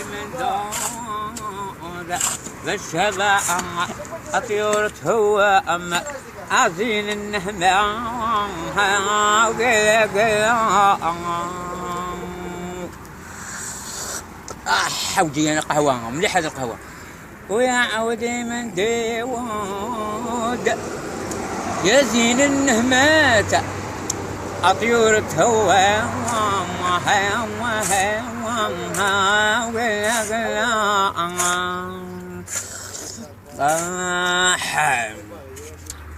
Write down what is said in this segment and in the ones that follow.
من دون بالشبع الطيور توأم عزين النهمة حودي أنا قهوة مليحة القهوة ويا عودي من ديوود يا زين النهمات الطيور توأم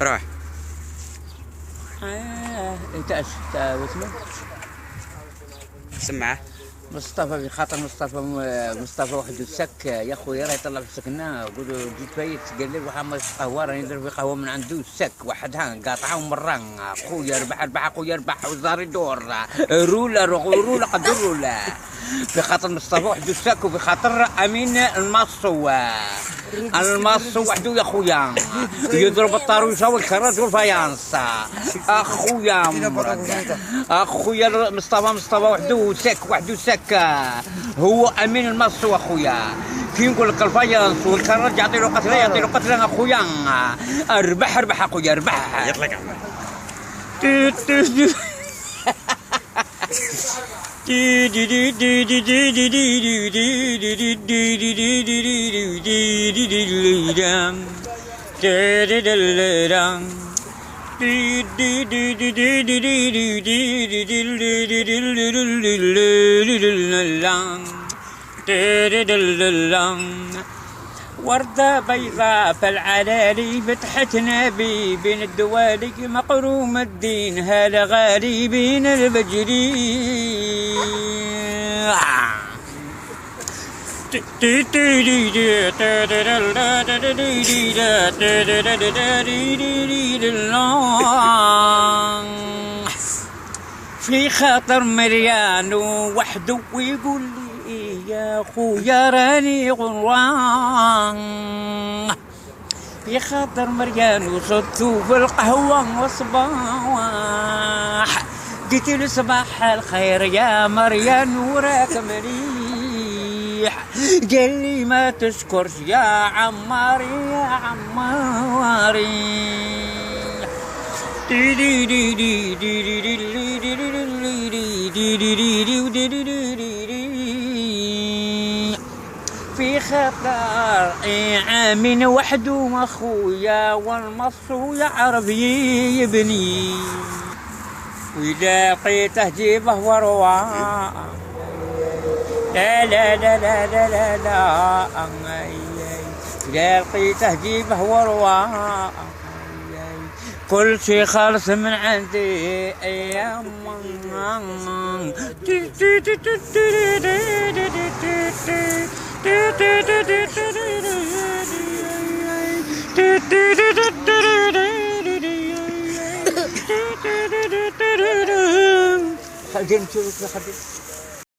روح انت ايش اسمه؟ سمعه مصطفى بخاطر مصطفى واحد السك يا خويا راه يطلع في السكنه قولوا جيت بيت قال لي محمد قهوه راني ندير في قهوه من عنده السك وحدها قاطعه ومرة خويا ربح خويا ربح وزار يدور رولا قد رولا بخاطر مصطفى وحده السك وبخاطر امين المصو وحده يا خويا يضرب الطاروشه والكراج والفايانس اخويا مصطفى وحده سك هو امين المصو اخويا كي نقول لك الفايانس والكراج يعطي له قتله اخويا ربح اخويا ربح يطلق عمر وردة بيضاء فالعلالي فتحت نبي بين الدوالي مقروم الدين هذا غالي بين البجري في خاطر مريانو وحده ويقول لي يا خويا راني غروان في خاطر مريانو صدتو في القهوة وصباح قلت له صباح الخير يا مريانو راك مليح قال لي ما تشكرش يا عماري في خطر عامين وحده اخويا والمصو يعرف يبني واذا لقيته جيبه ورواه لا لا لا لا لا لا لا اذا لقيته جيبه ورواه كل شي خالص من عندي ايام خلينا نشوف